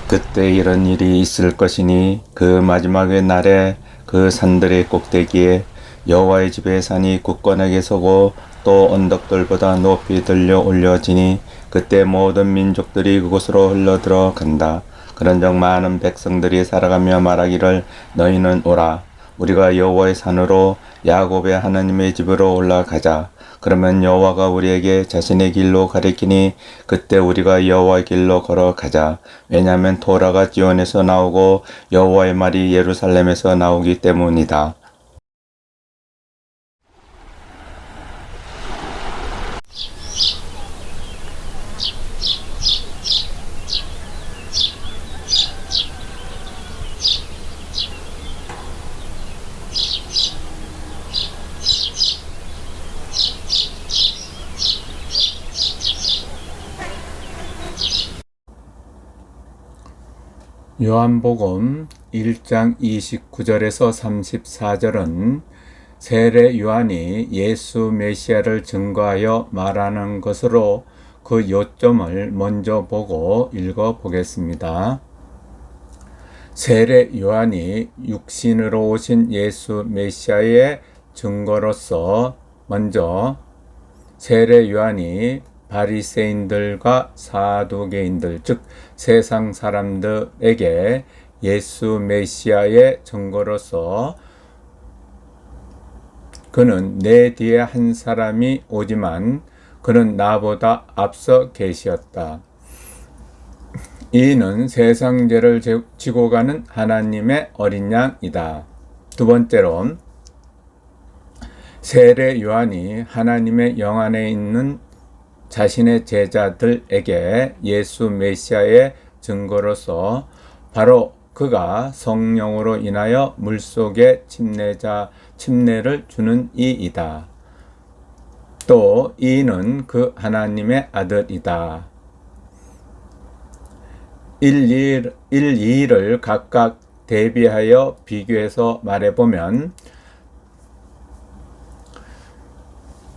그때 이런 일이 있을 것이니 그 마지막의 날에 그 산들의 꼭대기에 여호와의 집의 산이 굳건하게 서고 또 언덕들보다 높이 들려 올려지니 그때 모든 민족들이 그곳으로 흘러들어 간다. 그런즉 많은 백성들이 살아가며 말하기를 너희는 오라. 우리가 여호와의 산으로 야곱의 하나님의 집으로 올라가자. 그러면 여호와가 우리에게 자신의 길로 가리키니 그때 우리가 여호와의 길로 걸어가자. 왜냐하면 토라가 지온에서 나오고 여호와의 말이 예루살렘에서 나오기 때문이다. 요한복음 1장 29절에서 34절은 세례 요한이 예수 메시아를 증거하여 말하는 것으로 그 요점을 먼저 보고 읽어 보겠습니다. 세례 요한이 육신으로 오신 예수 메시아의 증거로서 먼저 세례 요한이 바리새인들과 사두개인들, 즉 세상 사람들에게 예수 메시아의 증거로서 그는 내 뒤에 한 사람이 오지만 그는 나보다 앞서 계시었다. 이는 세상 죄를 지고 가는 하나님의 어린 양이다. 두 번째로 세례 요한이 하나님의 영 안에 있는 자신의 제자들에게 예수 메시아의 증거로서 바로 그가 성령으로 인하여 물속에 침례를 주는 이이다. 또 이는 그 하나님의 아들이다. 1, 2를 각각 대비하여 비교해서 말해보면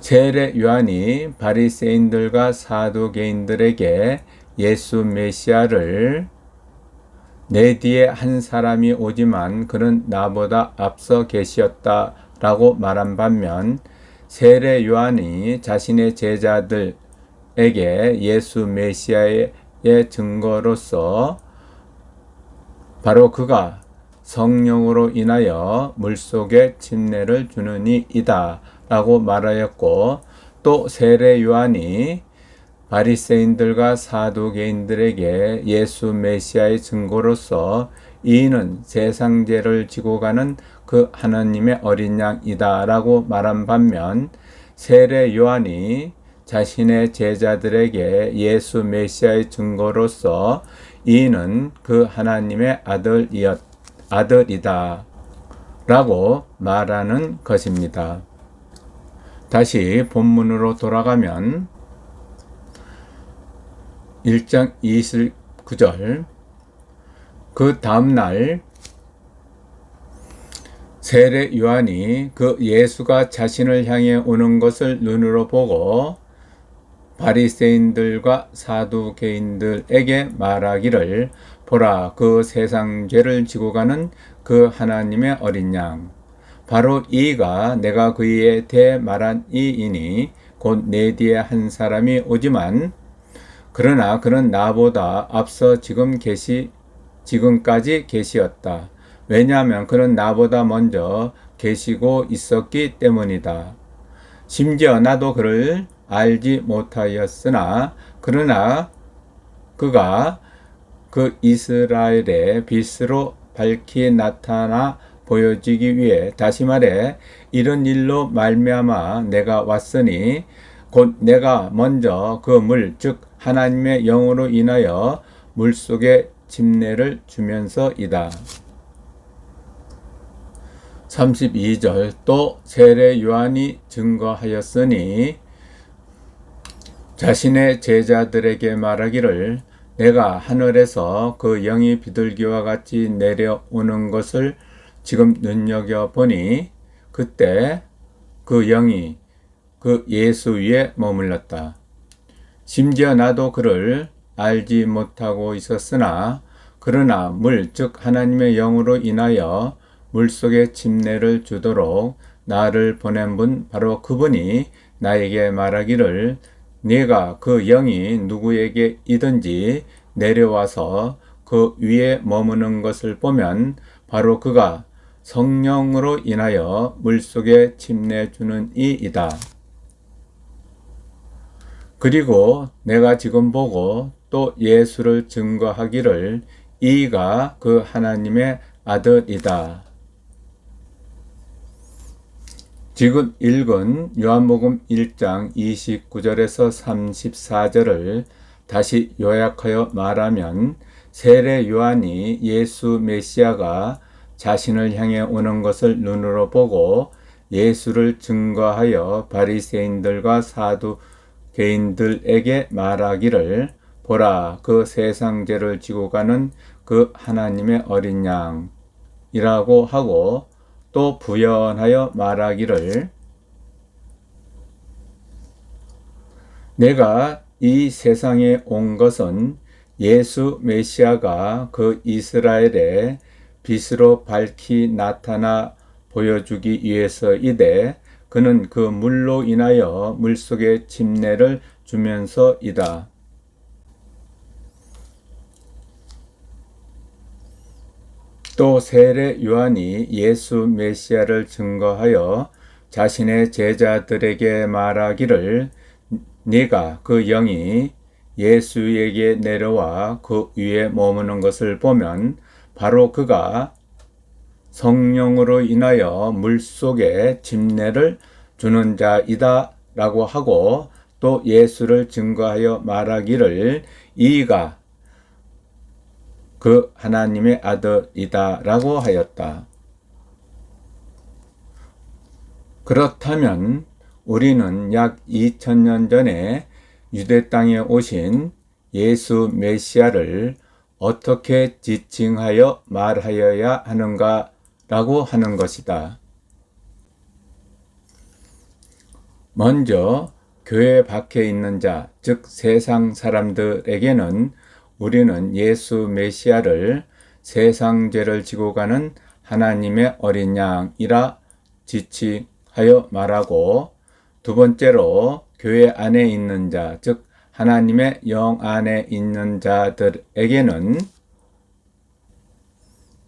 세례 요한이 바리새인들과 사두개인들에게 예수 메시아를 내 뒤에 한 사람이 오지만 그는 나보다 앞서 계시었다라고 말한 반면 세례 요한이 자신의 제자들에게 예수 메시아의 증거로서 바로 그가 성령으로 인하여 물속에 침례를 주는 이이다 라고 말하였고, 또 세례 요한이 바리새인들과 사두개인들에게 예수 메시아의 증거로서 이는 세상 죄를 지고 가는 그 하나님의 어린 양이다 라고 말한 반면 세례 요한이 자신의 제자들에게 예수 메시아의 증거로서 이는 그 하나님의 아들이다 라고 말하는 것입니다. 다시 본문으로 돌아가면 1장 29절 그 다음날 세례 요한이 그 예수가 자신을 향해 오는 것을 눈으로 보고 바리새인들과 사두개인들에게 말하기를 보라 그 세상 죄를 지고 가는 그 하나님의 어린 양 바로 이가 내가 그에 대해 말한 이이니 곧 내 뒤에 한 사람이 오지만 그러나 그는 나보다 앞서 지금까지 계시었다. 왜냐하면 그는 나보다 먼저 계시고 있었기 때문이다. 심지어 나도 그를 알지 못하였으나 그러나 그가 그 이스라엘의 빛으로 밝히 나타나 보여지기 위해 다시 말해 이런 일로 말미암아 내가 왔으니 곧 내가 먼저 그 물 즉 하나님의 영으로 인하여 물속에 침례를 주면서이다. 32절 또 세례 요한이 증거하였으니 자신의 제자들에게 말하기를 내가 하늘에서 그 영이 비둘기와 같이 내려오는 것을 지금 눈여겨보니 그때 그 영이 그 예수 위에 머물렀다. 심지어 나도 그를 알지 못하고 있었으나 그러나 즉 하나님의 영으로 인하여 물속에 침례를 주도록 나를 보낸 분 바로 그분이 나에게 말하기를 네가 그 영이 누구에게 이든지 내려와서 그 위에 머무는 것을 보면 바로 그가 성령으로 인하여 물속에 침례 주는 이이다. 그리고 내가 지금 보고 또 예수를 증거하기를 이가 그 하나님의 아들이다. 지금 읽은 요한복음 1장 29절에서 34절을 다시 요약하여 말하면 세례 요한이 예수 메시아가 자신을 향해 오는 것을 눈으로 보고 예수를 증거하여 바리새인들과 사두개인들에게 말하기를 보라 그 세상 죄를 지고 가는 그 하나님의 어린 양이라고 하고 또 부연하여 말하기를 내가 이 세상에 온 것은 예수 메시아가 그 이스라엘의 빛으로 밝히 나타나 보여주기 위해서이되 그는 그 물로 인하여 물속에 침례를 주면서이다. 또 세례 요한이 예수 메시아를 증거하여 자신의 제자들에게 말하기를 네가 그 영이 예수에게 내려와 그 위에 머무는 것을 보면 바로 그가 성령으로 인하여 물속에 침례를 주는 자이다 라고 하고 또 예수를 증거하여 말하기를 이가 그 하나님의 아들이다 라고 하였다. 그렇다면 우리는 약 2000년 전에 유대 땅에 오신 예수 메시아를 어떻게 지칭하여 말하여야 하는가 라고 하는 것이다. 먼저 교회 밖에 있는 자, 즉 세상 사람들에게는 우리는 예수 메시아를 세상 죄를 지고 가는 하나님의 어린 양이라 지칭하여 말하고 두 번째로 교회 안에 있는 자, 즉 하나님의 영 안에 있는 자들에게는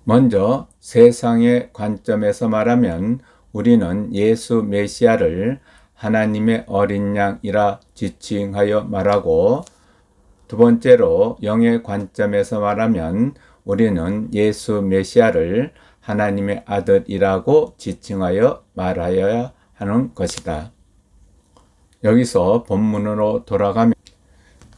먼저 세상의 관점에서 말하면 우리는 예수 메시아를 하나님의 어린 양이라 지칭하여 말하고 두 번째로 영의 관점에서 말하면 우리는 예수 메시아를 하나님의 아들이라고 지칭하여 말하여야 하는 것이다. 여기서 본문으로 돌아가면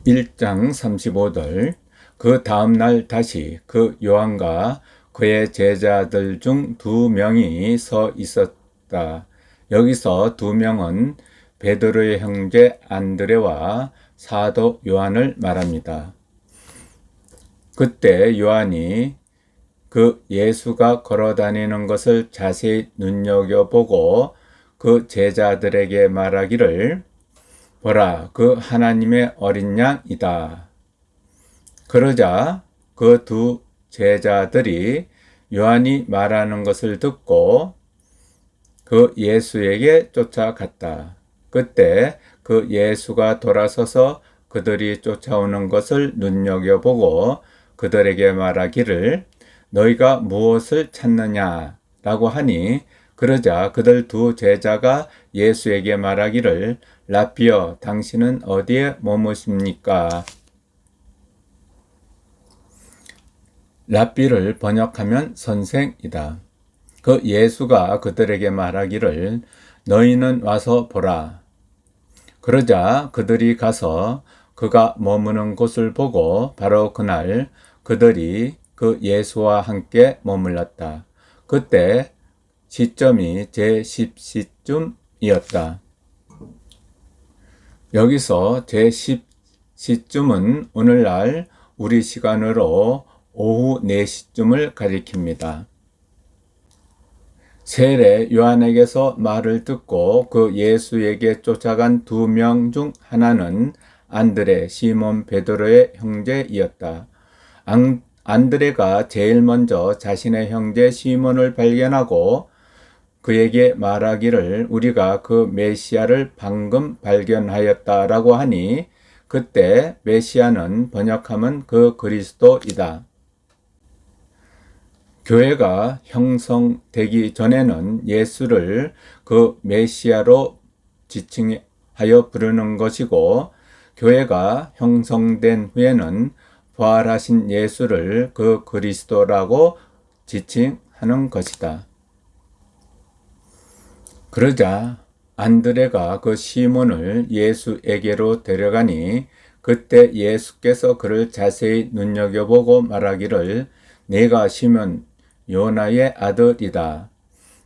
1장 35절 그 다음날 다시 그 요한과 그의 제자들 중 2명이 서 있었다. 여기서 2명은 베드로의 형제 안드레와 사도 요한을 말합니다. 그때 요한이 그 예수가 걸어다니는 것을 자세히 눈여겨보고 그 제자들에게 말하기를 보라 그 하나님의 어린 양이다. 그러자 그 두 제자들이 요한이 말하는 것을 듣고 그 예수에게 쫓아갔다. 그때 그 예수가 돌아서서 그들이 쫓아오는 것을 눈여겨보고 그들에게 말하기를 너희가 무엇을 찾느냐 라고 하니 그러자 그들 두 제자가 예수에게 말하기를 라피어 당신은 어디에 머무십니까? 라삐를 번역하면 선생이다. 그 예수가 그들에게 말하기를 너희는 와서 보라. 그러자 그들이 가서 그가 머무는 곳을 보고 바로 그날 그들이 그 예수와 함께 머물렀다. 그때 시점이 제10시쯤이었다. 여기서 제10시쯤은 오늘날 우리 시간으로 오후 4시쯤을 가리킵니다. 세례 요한에게서 말을 듣고 그 예수에게 쫓아간 2명 중 하나는 안드레, 시몬 베드로의 형제이었다. 안드레가 제일 먼저 자신의 형제 시몬을 발견하고 그에게 말하기를 우리가 그 메시아를 방금 발견하였다라고 하니 그때 메시아는 번역하면 그 그리스도이다. 교회가 형성되기 전에는 예수를 그 메시아로 지칭하여 부르는 것이고 교회가 형성된 후에는 부활하신 예수를 그 그리스도라고 지칭하는 것이다. 그러자 안드레가 그 시몬을 예수에게로 데려가니 그때 예수께서 그를 자세히 눈여겨보고 말하기를 네가 시몬 요나의 아들이다.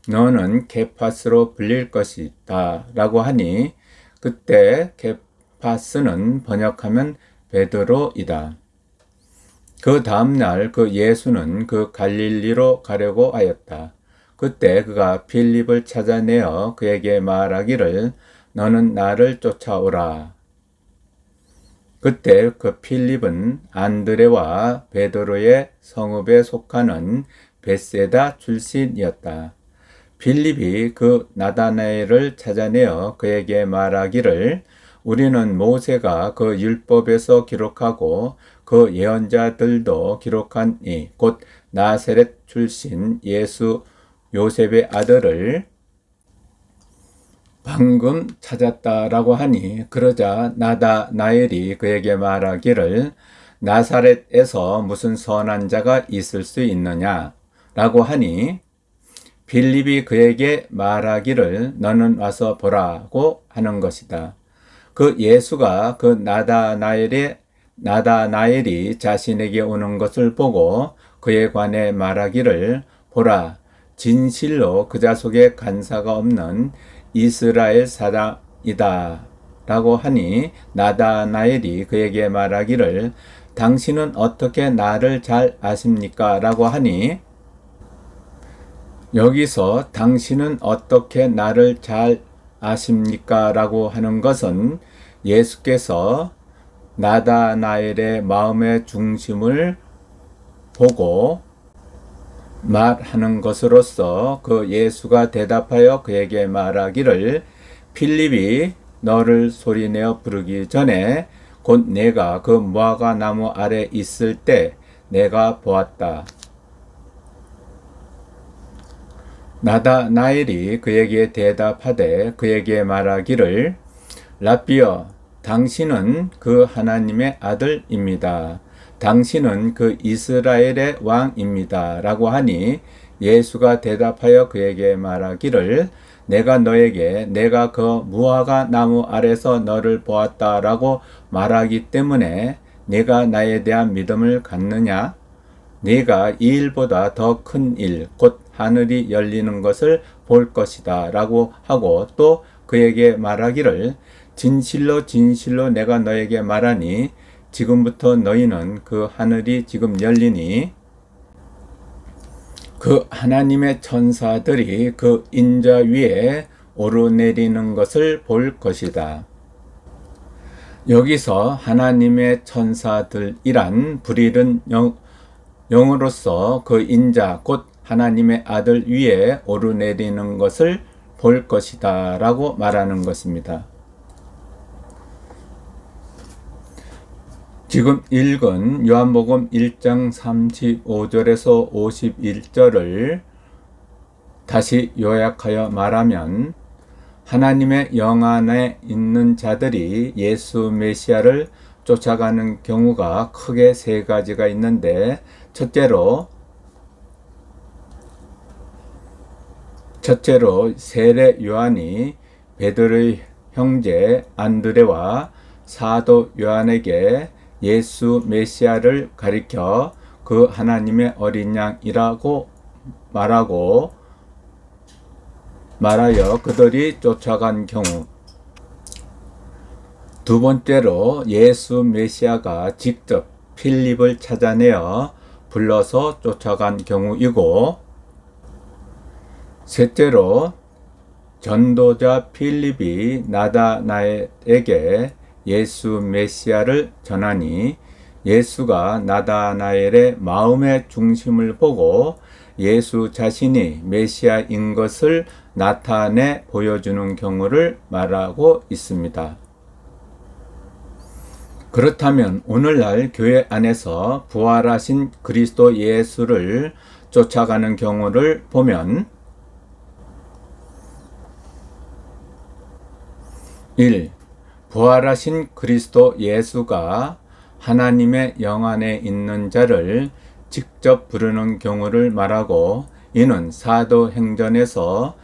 너는 케파스로 불릴 것이다 라고 하니 그때 케파스는 번역하면 베드로이다. 그 다음날 그 예수는 그 갈릴리로 가려고 하였다. 그때 그가 필립을 찾아내어 그에게 말하기를 너는 나를 쫓아오라. 그때 그 필립은 안드레와 베드로의 성읍에 속하는 벳세다 출신이었다. 필립이 그 나다나엘을 찾아내어 그에게 말하기를 우리는 모세가 그 율법에서 기록하고 그 예언자들도 기록하니 곧 나세렛 출신 예수 요셉의 아들을 방금 찾았다라고 하니 그러자 나다나엘이 그에게 말하기를 나사렛에서 무슨 선한 자가 있을 수 있느냐 라고 하니 필립이 그에게 말하기를 너는 와서 보라고 하는 것이다. 그 예수가 그 나다나엘이 자신에게 오는 것을 보고 그에 관해 말하기를 보라 진실로 그 자속에 간사가 없는 이스라엘 사람이다 라고 하니 나다나엘이 그에게 말하기를 당신은 어떻게 나를 잘 아십니까? 라고 하니 여기서 당신은 어떻게 나를 잘 아십니까? 라고 하는 것은 예수께서 나다나엘의 마음의 중심을 보고 말하는 것으로서 그 예수가 대답하여 그에게 말하기를 필립이 너를 소리내어 부르기 전에 곧 내가 그 무화과 나무 아래 있을 때 내가 보았다. 나다나엘이 그에게 대답하되 그에게 말하기를 라비여 당신은 그 하나님의 아들입니다. 당신은 그 이스라엘의 왕입니다. 라고 하니 예수가 대답하여 그에게 말하기를 내가 너에게 내가 그 무화과 나무 아래서 너를 보았다 라고 말하기 때문에 네가 나에 대한 믿음을 갖느냐? 네가 이 일보다 더 큰 일, 곧 하늘이 열리는 것을 볼 것이다 라고 하고 또 그에게 말하기를 진실로 진실로 내가 너에게 말하니 지금부터 너희는 그 하늘이 지금 열리니 그 하나님의 천사들이 그 인자 위에 오르내리는 것을 볼 것이다. 여기서 하나님의 천사들이란 불이른 영으로서 그 인자 곧 하나님의 아들 위에 오르내리는 것을 볼 것이다 라고 말하는 것입니다. 지금 읽은 요한복음 1장 35절에서 51절을 다시 요약하여 말하면 하나님의 영 안에 있는 자들이 예수 메시아를 쫓아가는 경우가 크게 세 가지가 있는데 첫째로 세례 요한이 베드로의 형제 안드레와 사도 요한에게 예수 메시아를 가리켜 그 하나님의 어린 양이라고 말하여 그들이 쫓아간 경우, 두 번째로 예수 메시아가 직접 필립을 찾아내어 불러서 쫓아간 경우이고, 셋째로 전도자 필립이 나다나엘에게 예수 메시아를 전하니 예수가 나다나엘의 마음의 중심을 보고 예수 자신이 메시아인 것을 나타내 보여주는 경우를 말하고 있습니다. 그렇다면 오늘날 교회 안에서 부활하신 그리스도 예수를 쫓아가는 경우를 보면 1. 부활하신 그리스도 예수가 하나님의 영 안에 있는 자를 직접 부르는 경우를 말하고, 이는 사도행전에서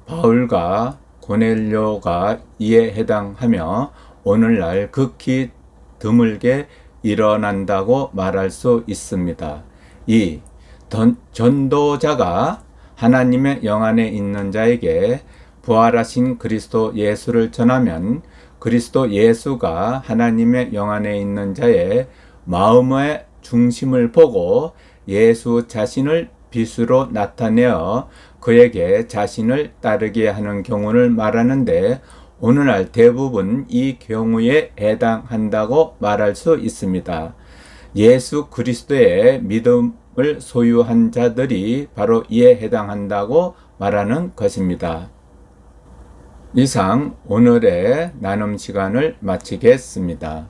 바울과 고넬료가 이에 해당하며 오늘날 극히 드물게 일어난다고 말할 수 있습니다. 2. 전도자가 하나님의 영 안에 있는 자에게 부활하신 그리스도 예수를 전하면 그리스도 예수가 하나님의 영 안에 있는 자의 마음의 중심을 보고 예수 자신을 빛으로 나타내어 그에게 자신을 따르게 하는 경우를 말하는데, 오늘날 대부분 이 경우에 해당한다고 말할 수 있습니다. 예수 그리스도의 믿음을 소유한 자들이 바로 이에 해당한다고 말하는 것입니다. 이상 오늘의 나눔 시간을 마치겠습니다.